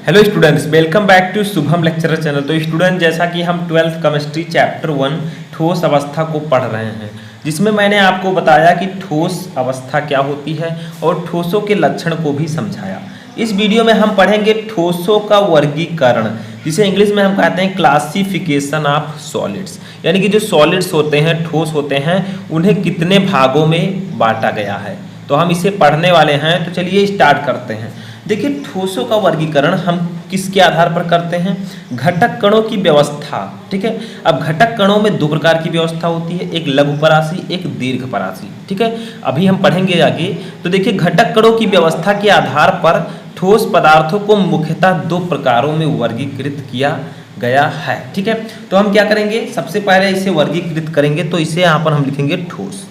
Hello students, welcome back to Shubham lecturer channel. तो student, जैसा कि हम 12th केमिस्ट्री चैप्टर 1 ठोस अवस्था को पढ़ रहे हैं, जिसमें मैंने आपको बताया कि ठोस अवस्था क्या होती है और ठोसों के लक्षण को भी समझाया। इस वीडियो में हम पढ़ेंगे ठोसों का वर्गीकरण, जिसे इंग्लिश में हम कहते हैं क्लासिफिकेशन ऑफ सॉलिड्स। यानी कि जो सॉलिड्स होते हैं, ठोस होते हैं, उन्हें कितने भागों में बांटा गया है। तो हम इसे पढ़ने वाले हैं। तो चलिए स्टार्ट करते हैं। देखिए, ठोसों का वर्गीकरण हम किसके आधार पर करते हैं? घटक कणों की व्यवस्था। ठीक है। अब घटक कणों में दो प्रकार की व्यवस्था होती है, एक लघुपरासी, एक दीर्घपरासी। ठीक है, अभी हम पढ़ेंगे आगे। तो देखिए, घटक कणों की व्यवस्था के आधार पर ठोस पदार्थों को मुख्यतः दो प्रकारों में वर्गीकृत किया गया है। ठीक है, तो हम क्या करेंगे? सबसे पहले इसे वर्गीकृत करेंगे, तो इसे यहाँ पर हम लिखेंगे ठोस।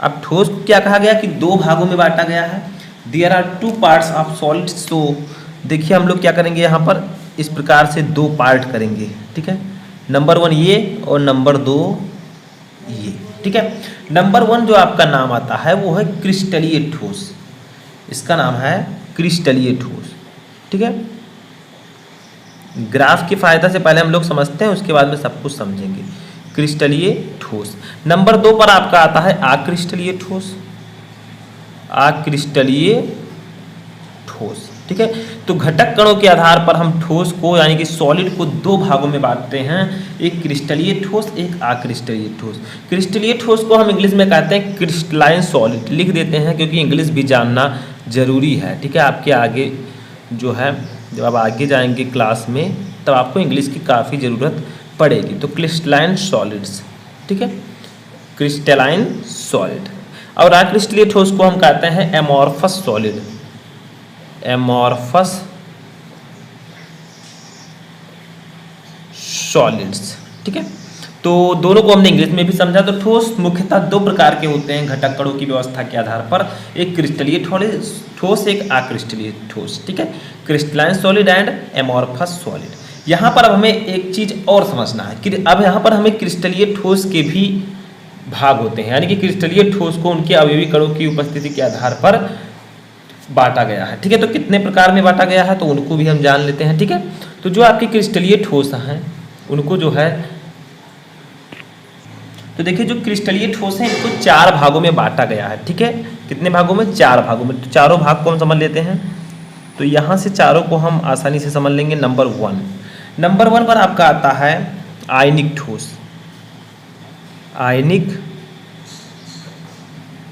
अब ठोस को क्या कहा गया कि दो भागों में बांटा गया है। There are two parts of solids. तो देखिए, हम लोग क्या करेंगे, यहाँ पर इस प्रकार से दो पार्ट करेंगे। ठीक है, नंबर 1 ये और नंबर 2 ये। ठीक है, नंबर 1 जो आपका नाम आता है वो है क्रिस्टलीय ठोस। इसका नाम है क्रिस्टलीय ठोस। ठीक है, ग्राफ की फायदा से पहले हम लोग समझते हैं, उसके बाद में सब कुछ समझेंगे। क्रिस्टलीय ठोस। नंबर 2 पर आपका आता है अक्रिस्टलीय ठोस। अक्रिस्टलीय ठोस। ठीक है, तो घटक कणों के आधार पर हम ठोस को यानी कि सॉलिड को दो भागों में बांटते हैं, एक क्रिस्टलीय ठोस, एक अक्रिस्टलीय ठोस। क्रिस्टलीय ठोस को हम इंग्लिश में कहते हैं क्रिस्टलाइन सॉलिड। लिख देते हैं क्योंकि इंग्लिश भी जानना जरूरी है। ठीक है, आपके आगे जो है, जब आप आगे जाएंगे क्लास में, तब आपको इंग्लिश की काफ़ी ज़रूरत पड़ेगी। तो क्रिस्टलाइन सॉलिड्स। ठीक है, क्रिस्टलाइन सॉलिड। और अक्रिस्टलीय ठोस को हम कहते हैं एमॉर्फस सॉलिड। Amorphous solids. ठीक है, तो दोनों को हमने इंग्लिश में भी समझा। तो ठोस मुख्यतः दो प्रकार के होते हैं घटक कणों की व्यवस्था के आधार पर, एक क्रिस्टलीय ठोस, एक अक्रिस्टलीय ठोस। ठीक है, crystalline solid and amorphous solid. यहाँ पर अब हमें एक चीज और समझना है कि अब यहाँ पर हमें क्रिस्टलीय ठोस के भी भाग होते हैं, यानी कि क्रिस्टलीय ठोस को उनके अवयवी कणों की उपस्थिति के आधार पर बांटा गया है। ठीक है, तो कितने प्रकार में बांटा गया है तो उनको भी हम जान लेते हैं। ठीक है, तो जो आपके क्रिस्टलीय ठोस हैं उनको जो है, तो देखिए जो क्रिस्टलीय ठोस हैं इनको 4 भागों में बांटा गया है। ठीक है, कितने भागों में? 4 भागों में। तो चारों भाग को हम समझ लेते हैं। तो यहाँ से चारों को हम आसानी से समझ लेंगे। नंबर 1 पर आपका आता है आयनिक ठोस। आयनिक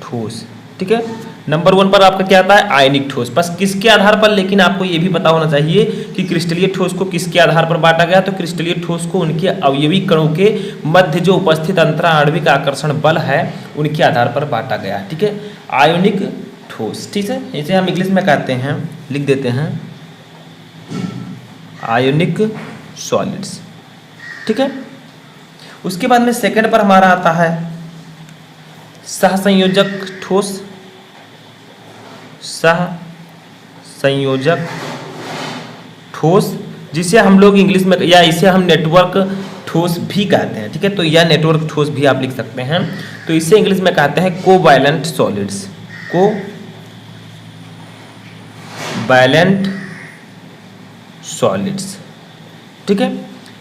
ठोस। ठीक है, नंबर 1 पर आपका क्या आता है? आयनिक ठोस। बस किसके आधार पर? लेकिन आपको ये भी पता होना चाहिए कि क्रिस्टलीय ठोस को किसके आधार पर बांटा गया। तो क्रिस्टलीय ठोस को उनके अवयवी कणों के मध्य जो उपस्थित अंतराणविक आकर्षण बल है उनके आधार पर बांटा गया। ठीक है, आयनिक ठोस। ठीक है, इसे हम इंग्लिश में कहते हैं, लिख देते हैं आयनिक सॉलिड्स। ठीक है, उसके बाद में सेकंड पर हमारा आता है सहसंयोजक ठोस। सहसंयोजक ठोस, जिसे हम लोग इंग्लिश में, या इसे हम नेटवर्क ठोस भी कहते हैं। ठीक है, तो यह नेटवर्क ठोस भी आप लिख सकते हैं। तो इसे इंग्लिश में कहते हैं कोवैलेंट सॉलिड्स। Covalent solids. ठीक है,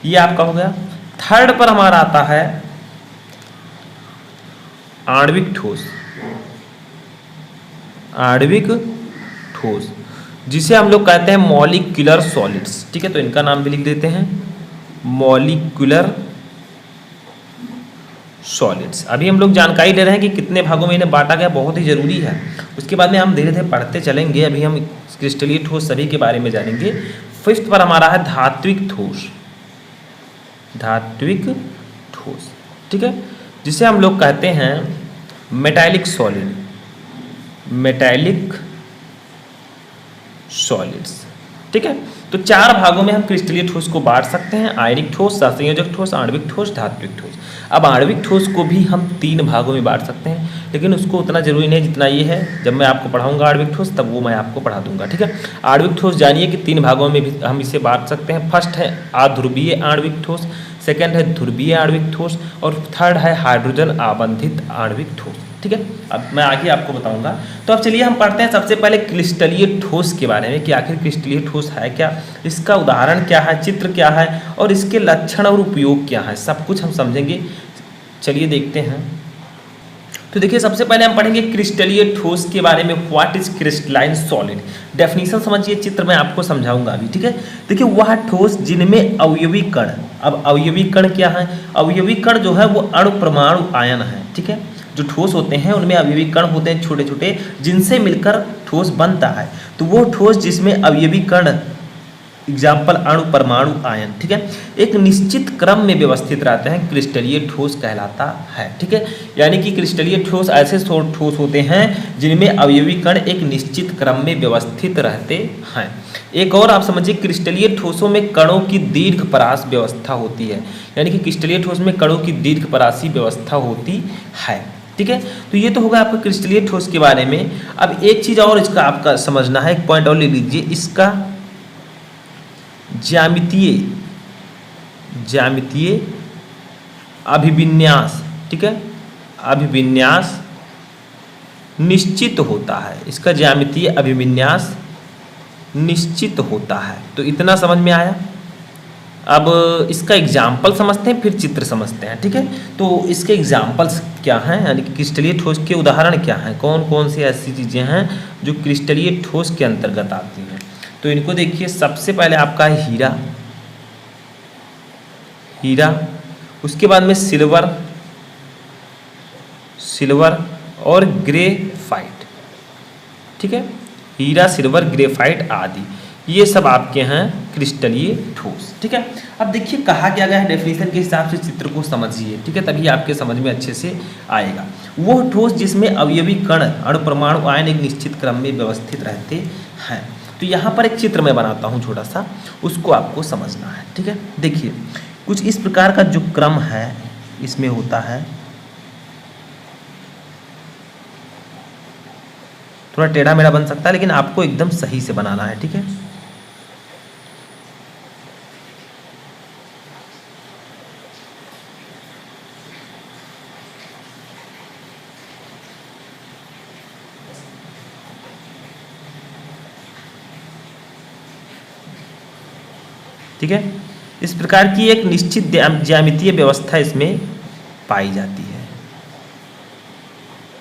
ये आपका हो गया। थर्ड पर हमारा आता है आणविक ठोस। आणविक ठोस, जिसे हम लोग कहते हैं मॉलिक्यूलर सॉलिड्स। ठीक है, तो इनका नाम भी लिख देते हैं मॉलिक्यूलर सॉलिड्स। अभी हम लोग जानकारी ले रहे हैं कि कितने भागों में इन्हें बांटा गया, बहुत ही जरूरी है। उसके बाद में हम धीरे धीरे पढ़ते चलेंगे। अभी हम क्रिस्टलीय ठोस सभी के बारे में जानेंगे। 5th पर हमारा है धात्विक ठोस। धात्विक ठोस। ठीक है, जिसे हम लोग कहते हैं मेटालिक सॉलिड। Metallic solids. ठीक है, तो 4 भागों में हम क्रिस्टलीय ठोस को बांट सकते हैं, आयनिक ठोस, सहसंयोजक ठोस, आणविक ठोस, धात्विक ठोस। अब आणविक ठोस को भी हम 3 भागों में बांट सकते हैं, लेकिन उसको उतना जरूरी नहीं जितना ये है। जब मैं आपको पढ़ाऊंगा आणविक ठोस, तब वो मैं आपको पढ़ा दूंगा। ठीक है, आणविक ठोस जानिए कि 3 भागों में भी हम इसे बांट सकते हैं। फर्स्ट है अध्रुवीय आणविक ठोस, सेकेंड है ध्रुवीय आणविक ठोस, और थर्ड है हाइड्रोजन आबंधित आणविक ठोस। ठीक है, अब मैं आगे आपको बताऊंगा। तो अब चलिए हम पढ़ते हैं सबसे पहले क्रिस्टलीय ठोस के बारे में कि आखिर क्रिस्टलीय ठोस है क्या, इसका उदाहरण क्या है, चित्र क्या है और इसके लक्षण और उपयोग क्या है, सब कुछ हम समझेंगे। चलिए देखते हैं। तो देखिए सबसे पहले हम पढ़ेंगे क्रिस्टलीय ठोस के बारे में। What is crystalline solid, definition समझिए, चित्र में आपको समझाऊंगा अभी, ठीक है। देखिए वह ठोस जिनमें अवयवी कण, अब अवयवी कण क्या है, अवयवी कण जो है वो अणु परमाणु आयन है, ठीक है। जो ठोस होते हैं उनमें अवयवी कण होते हैं छोटे छोटे, जिनसे मिलकर ठोस बनता है। तो वो ठोस जिसमें अवयवी कण, एग्जाम्पल अणु परमाणु आयन, ठीक है, एक निश्चित क्रम में व्यवस्थित रहते हैं, क्रिस्टलीय ठोस कहलाता है, ठीक है। यानी कि क्रिस्टलीय ठोस ऐसे ठोस होते हैं जिनमें अवयवी कण एक निश्चित क्रम में व्यवस्थित रहते हैं। एक और आप समझिए, क्रिस्टलीय ठोसों में कणों की दीर्घ परास व्यवस्था होती है, यानी कि क्रिस्टलीय ठोस में कणों की दीर्घ परासी व्यवस्था होती है, ठीक है। तो ये तो होगा आपका क्रिस्टलीय ठोस के बारे में। अब एक चीज और इसका आपका समझना है, एक पॉइंट और ले लीजिए, इसका ज्यामितीय अभिविन्यास, ठीक है, अभिविन्यास निश्चित होता है, इसका ज्यामितीय अभिविन्यास निश्चित होता है। तो इतना समझ में आया। अब इसका एग्जाम्पल समझते हैं, फिर चित्र समझते हैं, ठीक है। तो इसके एग्जाम्पल्स क्या हैं, यानी कि क्रिस्टलीय ठोस के उदाहरण क्या हैं, कौन कौन सी ऐसी चीज़ें हैं जो क्रिस्टलीय ठोस के अंतर्गत आती हैं। तो इनको देखिए, सबसे पहले आपका है हीरा, उसके बाद में सिल्वर और ग्रेफाइट, ठीक है, हीरा, सिल्वर, ग्रेफाइट आदि, ये सब आपके हैं क्रिस्टलीय ठोस, ठीक है। अब देखिए कहा क्या गया है, डेफिनेशन के हिसाब से चित्र को समझिए, ठीक है, तभी आपके समझ में अच्छे से आएगा। वो ठोस जिसमें अवयवी कण, अणु परमाणु आयन एक निश्चित क्रम में व्यवस्थित रहते हैं। तो यहाँ पर एक चित्र मैं बनाता हूँ छोटा सा, उसको आपको समझना है, ठीक है। देखिए कुछ इस प्रकार का जो क्रम है इसमें होता है, थोड़ा टेढ़ा मेढ़ा बन सकता है लेकिन आपको एकदम सही से बनाना है, ठीक है। ठीक है, इस प्रकार की एक निश्चित ज्यामितीय व्यवस्था इसमें पाई जाती है,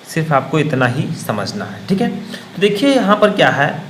सिर्फ आपको इतना ही समझना है, ठीक है। तो देखिए यहाँ पर क्या है,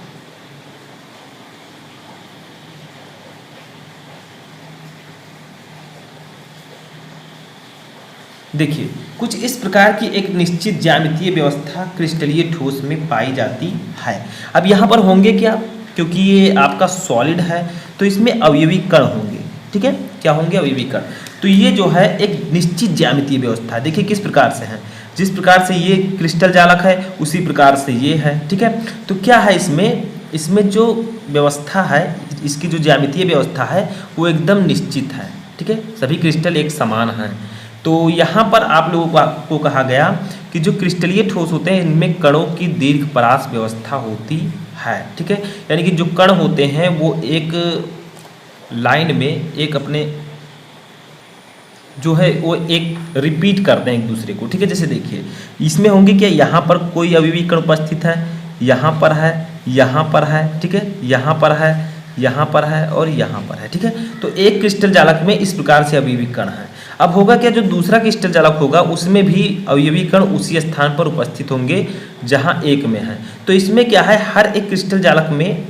देखिए कुछ इस प्रकार की एक निश्चित ज्यामितीय व्यवस्था क्रिस्टलीय ठोस में पाई जाती है। अब यहाँ पर होंगे क्या, क्योंकि ये आपका सॉलिड है तो इसमें अवयवी कण होंगे, ठीक है, क्या होंगे, अवयवी कण। तो ये जो है एक निश्चित ज्यामितीय व्यवस्था, देखिए किस प्रकार से है, जिस प्रकार से ये क्रिस्टल जालक है उसी प्रकार से ये है, ठीक है। तो क्या है इसमें जो व्यवस्था है, इसकी जो ज्यामितीय व्यवस्था है वो एकदम निश्चित है, ठीक है, सभी क्रिस्टल एक समान हैं। तो यहाँ पर आप लोगों को कहा गया कि जो क्रिस्टलीय ठोस होते हैं इनमें कणों की दीर्घ परास व्यवस्था होती है, ठीक है, यानी कि जो कण होते हैं वो एक लाइन में एक अपने जो है वो एक रिपीट करते हैं एक दूसरे को, ठीक है। जैसे देखिए इसमें होंगे क्या, यहाँ पर कोई अवयवी कण उपस्थित है, यहाँ पर है, यहाँ पर है, ठीक है, यहाँ पर है, यहाँ पर है और यहाँ पर है, ठीक है। तो एक क्रिस्टल जालक में इस प्रकार से अवयवी कण है। अब होगा क्या, जो दूसरा क्रिस्टल जालक होगा उसमें भी अवयवी कण उसी स्थान पर उपस्थित होंगे जहाँ एक में है। तो इसमें क्या है, हर एक क्रिस्टल जालक में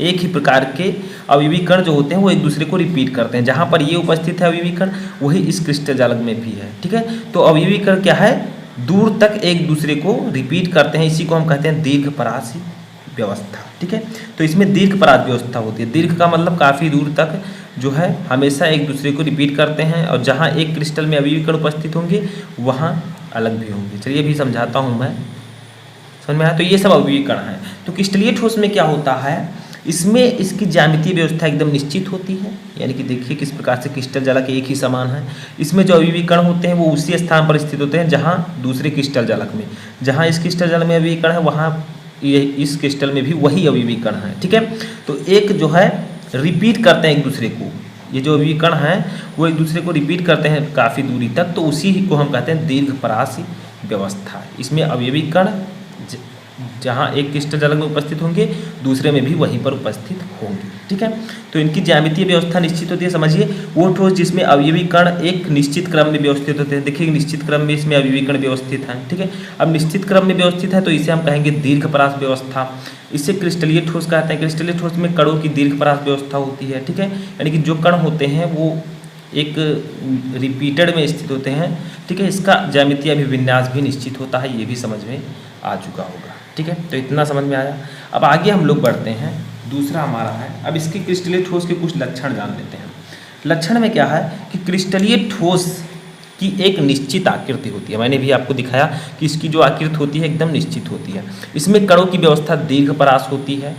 एक ही प्रकार के अवयवी कण जो होते हैं वो एक दूसरे को रिपीट करते हैं, जहाँ पर ये उपस्थित है अवयवी कण वही इस क्रिस्टल जालक में भी है, ठीक है। तो अवयवी कण क्या है, दूर तक एक दूसरे को रिपीट करते हैं, इसी को हम कहते हैं दीर्घ परासी व्यवस्था, ठीक है। तो इसमें दीर्घ परास व्यवस्था होती है, दीर्घ का मतलब काफ़ी दूर तक जो है हमेशा एक दूसरे को रिपीट करते हैं, और जहाँ एक क्रिस्टल में अवयवी कण उपस्थित होंगे वहाँ अलग भी होंगे। चलिए अभी समझाता हूँ मैं, समझ में आया। तो ये सब अवयवी कण हैं। तो क्रिस्टलीय ठोस में क्या होता है, इसमें इसकी ज्यामितीय व्यवस्था एकदम निश्चित होती है, यानी कि देखिए किस प्रकार से क्रिस्टल जालक एक ही समान है। इसमें जो अवयवी कण होते हैं वो उसी स्थान पर स्थित होते हैं जहाँ दूसरे क्रिस्टल जालक में, जहाँ इस क्रिस्टल जालक में अवयवी कण है वहाँ ये इस क्रिस्टल में भी वही अवयवी कण है, ठीक है। तो एक जो है रिपीट करते हैं एक दूसरे को, ये जो अवयवी कण हैं वो एक दूसरे को रिपीट करते हैं काफ़ी दूरी तक, तो उसी को हम कहते हैं दीर्घ परासी व्यवस्था। इसमें अवयवी कण जहाँ एक क्रिस्टल जालक में उपस्थित होंगे दूसरे में भी वहीं पर उपस्थित होंगे। ठीक है, तो इनकी ज्यामितीय व्यवस्था निश्चित होती है। समझिए, वो ठोस जिसमें अवयवी कण एक निश्चित क्रम में व्यवस्थित होते हैं। देखिए, निश्चित क्रम में इसमें अवयवी कण व्यवस्थित हैं। ठीक है, अब निश्चित क्रम में व्यवस्थित है तो इसे हम कहेंगे दीर्घपरास व्यवस्था। इसे क्रिस्टलीय ठोस कहते हैं। क्रिस्टलीय ठोस में कणों की दीर्घपरास व्यवस्था होती है। ठीक है, यानी कि जो कण होते हैं वो एक रिपीटेड में स्थित होते हैं। ठीक है, इसका ज्यामितीय अभिविन्यास भी निश्चित होता है, ये भी समझ में आ चुका होगा। ठीक है, तो इतना समझ में आया। अब आगे हम लोग बढ़ते हैं। दूसरा हमारा है, अब इसके क्रिस्टलीय ठोस के कुछ लक्षण जान लेते हैं। लक्षण में क्या है कि क्रिस्टलीय ठोस की एक निश्चित आकृति होती है। मैंने भी आपको दिखाया कि इसकी जो आकृति होती है एकदम निश्चित होती है। इसमें कणों की व्यवस्था दीर्घपरास होती है,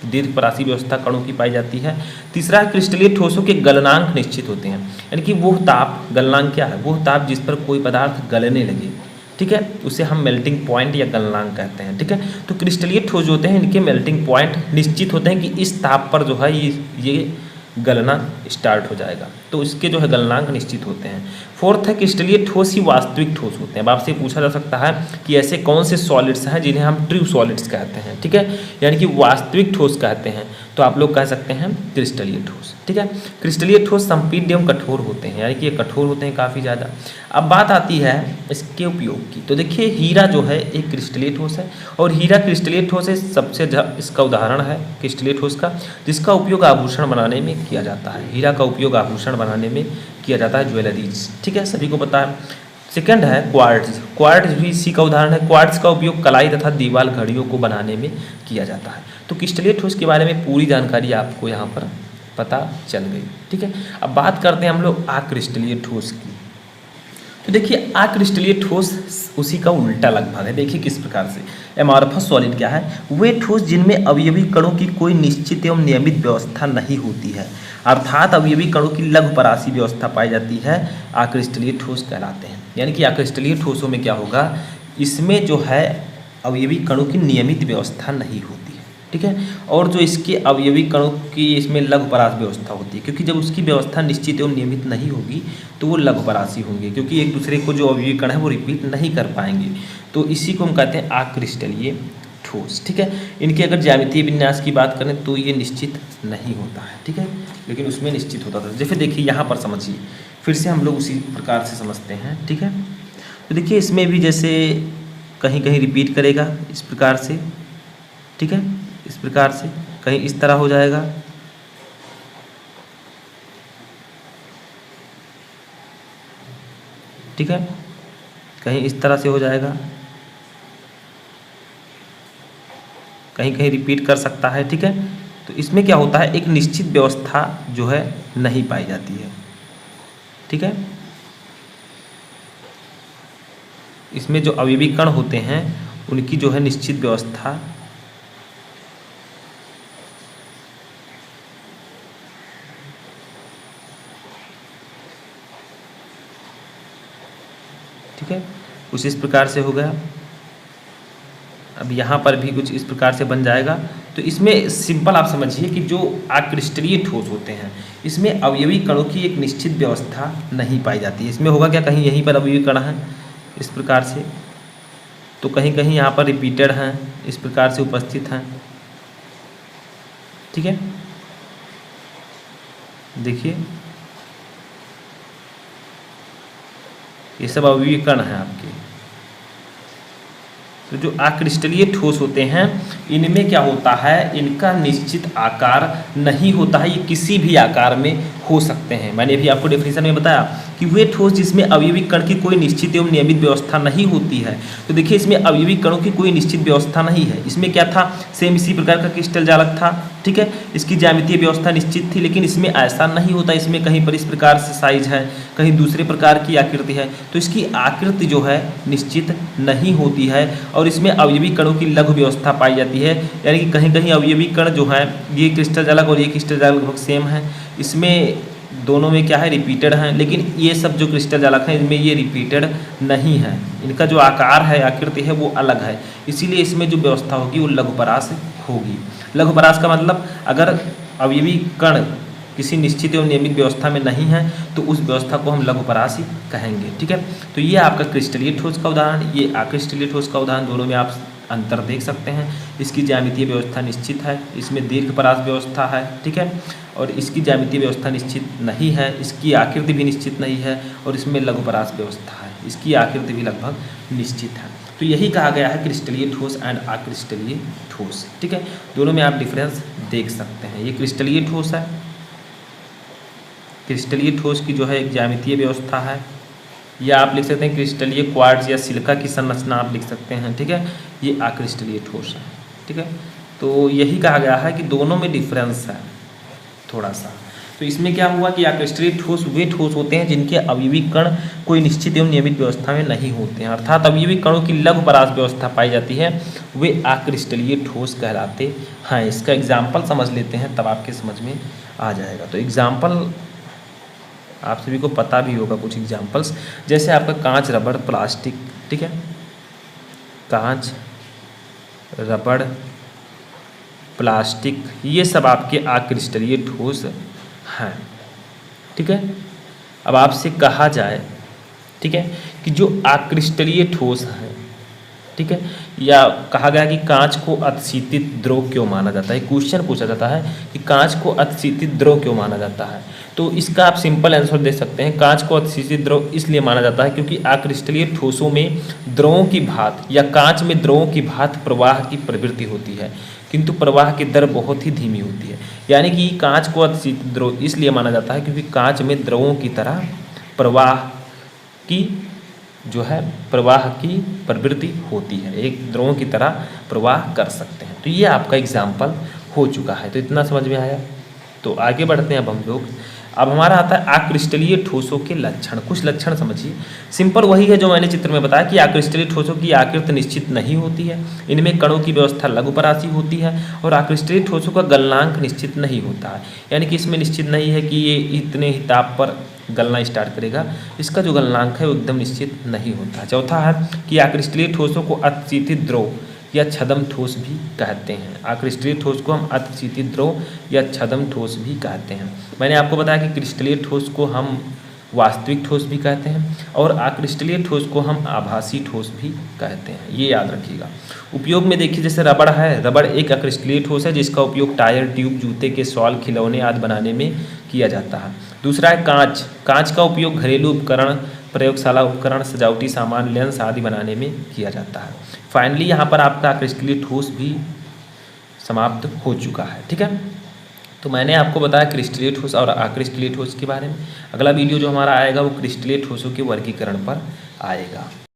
दीर्घपरासी व्यवस्था कणों की पाई जाती है। तीसरा, क्रिस्टलीय ठोसों के गलनांक निश्चित होते हैं, यानी कि वो ताप, गलनांक क्या है, वो ताप जिस पर कोई पदार्थ गलने लगे। ठीक है, उसे हम मेल्टिंग पॉइंट या गलनांक कहते हैं। ठीक है, तो क्रिस्टलीय ठोस जो होते हैं इनके मेल्टिंग पॉइंट निश्चित होते हैं कि इस ताप पर जो है ये गलना स्टार्ट हो जाएगा, तो इसके जो है गलनांक निश्चित होते हैं। फोर्थ है, क्रिस्टलीय ठोस ही वास्तविक ठोस होते हैं। अब आपसे पूछा जा सकता है कि ऐसे कौन से सॉलिड्स हैं जिन्हें हम ट्रू सॉलिड्स कहते हैं। ठीक है, यानी कि वास्तविक ठोस कहते हैं, तो आप लोग कह सकते हैं क्रिस्टलीय ठोस। ठीक है, क्रिस्टलीय ठोस संपीड्य एवं कठोर होते हैं, यानी कि ये कठोर होते हैं काफ़ी ज़्यादा। अब बात आती है इसके उपयोग की, तो देखिए हीरा जो है एक क्रिस्टलीय ठोस है, और हीरा क्रिस्टलीय ठोस है। सबसे इसका उदाहरण है क्रिस्टलीय ठोस का, जिसका उपयोग आभूषण बनाने में किया जाता है। हीरा का उपयोग आभूषण बनाने में किया जाता है, ज्वेलरीज। ठीक है, सभी को पता है। सेकंड है क्वार्ट्ज। क्वार्ट्ज भी इसी का उदाहरण है। क्वार्ट्ज का उपयोग कलाई तथा दीवार घड़ियों को बनाने में किया जाता है। तो क्रिस्टलीय ठोस के बारे में पूरी जानकारी आपको यहाँ पर पता चल गई। ठीक है, अब बात करते हैं हम लोग अक्रिस्टलीय ठोस की। तो देखिए, अक्रिस्टलीय ठोस उसी का उल्टा लगभग है। देखिए किस प्रकार से। एमॉर्फस सॉलिड क्या है, वे ठोस जिनमें अवयवी कणों की कोई निश्चित एवं नियमित व्यवस्था नहीं होती है, अर्थात अवयवी कणों की लघुपरासी व्यवस्था पाई जाती है, अक्रिस्टलीय ठोस कहलाते हैं। यानी कि अक्रिस्टलीय ठोसों में क्या होगा, इसमें जो है अवयवी कणों की नियमित व्यवस्था नहीं होती है। ठीक है, और जो इसके अवयवी कणों की इसमें लघुपरास व्यवस्था होती है, क्योंकि जब उसकी व्यवस्था निश्चित एवं नियमित नहीं होगी तो वो लघुपरासी होंगे, क्योंकि एक दूसरे को जो अवयवी कण है वो रिपीट नहीं कर पाएंगे। तो इसी को हम कहते हैं अक्रिस्टलीय ठोस। ठीक है, इनके अगर ज्यामितीय विन्यास की बात करें तो ये निश्चित नहीं होता है। ठीक है, लेकिन उसमें निश्चित होता था। जैसे देखिए यहाँ पर समझिए, फिर से हम लोग उसी प्रकार से समझते हैं। ठीक है, तो देखिए इसमें भी जैसे कहीं कहीं रिपीट करेगा इस प्रकार से। ठीक है, इस प्रकार से कहीं इस तरह हो जाएगा। ठीक है, कहीं इस तरह से हो जाएगा, कहीं कहीं रिपीट कर सकता है। ठीक है, तो इसमें क्या होता है, एक निश्चित व्यवस्था जो है नहीं पाई जाती है। ठीक है, इसमें जो अवयवी कण होते हैं उनकी जो है निश्चित व्यवस्था ठीक है, कुछ इस प्रकार से हो गया। अब यहाँ पर भी कुछ इस प्रकार से बन जाएगा। तो इसमें सिंपल आप समझिए कि जो अक्रिस्टलीय ठोस होते हैं इसमें अवयवी कणों की एक निश्चित व्यवस्था नहीं पाई जाती है। इसमें होगा क्या, कहीं यहीं पर अवयवी कण हैं इस प्रकार से, तो कहीं कहीं यहाँ पर रिपीटेड हैं इस प्रकार से उपस्थित हैं। ठीक है, देखिए ये सब अवयवी कण हैं आपके। तो जो अक्रिस्टलीय ठोस होते हैं इनमें क्या होता है, इनका निश्चित आकार नहीं होता है, ये किसी भी आकार में हो सकते हैं। मैंने भी आपको डेफिनेशन में बताया कि वे ठोस जिसमें अवयवी कण की कोई निश्चित एवं नियमित व्यवस्था नहीं होती है। तो देखिए इसमें अवयवी कणों की कोई निश्चित व्यवस्था नहीं है। इसमें क्या था, सेम इसी प्रकार का क्रिस्टल जालक था। ठीक है, इसकी ज्यामितीय व्यवस्था निश्चित थी, लेकिन इसमें ऐसा नहीं होता। इसमें कहीं पर इस प्रकार से साइज है, कहीं दूसरे प्रकार की आकृति है, तो इसकी आकृति जो है निश्चित नहीं होती है और इसमें अवयवी कणों की लघु व्यवस्था पाई जाती है। यानी कि कहीं कहीं अवयवी कण जो है, ये क्रिस्टल जालक और ये क्रिस्टल जालक लगभग सेम है, इसमें दोनों में क्या है रिपीटेड हैं, लेकिन ये सब जो क्रिस्टल जालक हैं इनमें ये रिपीटेड नहीं है। इनका जो आकार है, आकृति है वो अलग है, इसीलिए इसमें जो व्यवस्था होगी वो लघुपरास होगी। लघुपरास का मतलब अगर अवयवी कण किसी निश्चित एवं नियमित व्यवस्था में नहीं है तो उस व्यवस्था को हम लघुपरासी कहेंगे। ठीक है, तो ये आपका क्रिस्टलीय ठोस का उदाहरण, ये अक्रिस्टलीय ठोस का उदाहरण, दोनों में आप अंतर देख सकते हैं। इसकी ज्यामितीय व्यवस्था निश्चित है, इसमें दीर्घपरास व्यवस्था है। ठीक है, और इसकी ज्यामितीय व्यवस्था निश्चित नहीं है, इसकी आकृति भी निश्चित नहीं है, और इसमें लघुपरास व्यवस्था है, इसकी आकृति भी लगभग निश्चित है। तो यही कहा गया है क्रिस्टलीय ठोस एंड अक्रिस्टलीय ठोस। ठीक है, दोनों में आप डिफरेंस देख सकते हैं। ये क्रिस्टलीय ठोस है, क्रिस्टलीय ठोस की जो है एक ज्यामितीय व्यवस्था है, या आप लिख सकते हैं क्रिस्टलीय क्वार्ट्ज या सिलिका की संरचना आप लिख सकते हैं। ठीक है, ये अक्रिस्टलीय ठोस है। ठीक है, तो यही कहा गया है कि दोनों में डिफरेंस है थोड़ा सा। तो इसमें क्या हुआ कि अक्रिस्टलीय ठोस वे ठोस होते हैं जिनके अवयवी कण कोई निश्चित एवं नियमित व्यवस्था में नहीं होते हैं, अर्थात अवयवी कणों की लघुपरास व्यवस्था पाई जाती है, वे अक्रिस्टलीय ठोस कहलाते हैं। इसका एग्जाम्पल समझ लेते हैं, तब आपके समझ में आ जाएगा। तो एग्जाम्पल आप सभी को पता भी होगा कुछ एग्जाम्पल्स, जैसे आपका कांच, रबड़, प्लास्टिक। ठीक है, कांच, रबड़, प्लास्टिक, ये सब आपके अक्रिस्टलीय ठोस हैं। ठीक है, अब आपसे कहा जाए, ठीक है, कि जो अक्रिस्टलीय ठोस हैं, ठीक है, या कहा गया कि कांच को अतिशीतित द्रव क्यों माना जाता है, क्वेश्चन पूछा जाता है कि कांच को अतिशीतित द्रव क्यों माना जाता है, तो इसका आप सिंपल आंसर दे सकते हैं। कांच को अतिशीतित द्रव इसलिए माना जाता है क्योंकि अक्रिस्टलीय ठोसों में द्रवों की भात या कांच में द्रवों की भात प्रवाह की प्रवृत्ति होती है, किंतु प्रवाह की दर बहुत ही धीमी होती है। यानी कि कांच को अतिशीतित द्रव इसलिए माना जाता है क्योंकि कांच में द्रवों की तरह प्रवाह की जो है प्रवाह की प्रवृत्ति होती है, एक द्रवों की तरह प्रवाह कर सकते हैं। तो ये आपका एग्जाम्पल हो चुका है। तो इतना समझ में आया। तो आगे बढ़ते हैं अब हम लोग। अब हमारा आता है अक्रिस्टलीय ठोसों के लक्षण। कुछ लक्षण समझिए, सिंपल वही है जो मैंने चित्र में बताया कि अक्रिस्टलीय ठोसों की आकृति निश्चित नहीं होती है, इनमें कणों की व्यवस्था लघुपरासी होती है, और अक्रिस्टलीय ठोसों का गलनांक निश्चित नहीं होता है। यानी कि इसमें निश्चित नहीं है कि ये इतने ही ताप पर गलना स्टार्ट करेगा, इसका जो गलनांक है वो एकदम निश्चित नहीं होता। चौथा है कि अक्रिस्टलीय ठोसों को अतिशीतित द्रव या छद्म ठोस भी कहते हैं। अक्रिस्टलीय ठोस को हम अतिशीतित द्रव या छद्म ठोस भी कहते हैं। मैंने आपको बताया कि क्रिस्टलीय ठोस को हम वास्तविक ठोस भी कहते हैं, और अक्रिस्टलीय ठोस को हम आभासी ठोस भी कहते हैं, ये याद रखिएगा। उपयोग में देखिए, जैसे रबड़ है, रबड़ एक अक्रिस्टलीय ठोस है जिसका उपयोग टायर, ट्यूब, जूते के सॉल, खिलौने आदि बनाने में किया जाता है। दूसरा है कांच। कांच का उपयोग घरेलू उपकरण, प्रयोगशाला उपकरण, सजावटी सामान, लेंस आदि बनाने में किया जाता है। फाइनली यहाँ पर आपका अक्रिस्टलीय ठोस भी समाप्त हो चुका है। ठीक है, तो मैंने आपको बताया क्रिस्टलीय ठोस और अक्रिस्टलीय ठोस के बारे में। अगला वीडियो जो हमारा आएगा वो क्रिस्टलीय ठोसों के वर्गीकरण पर आएगा।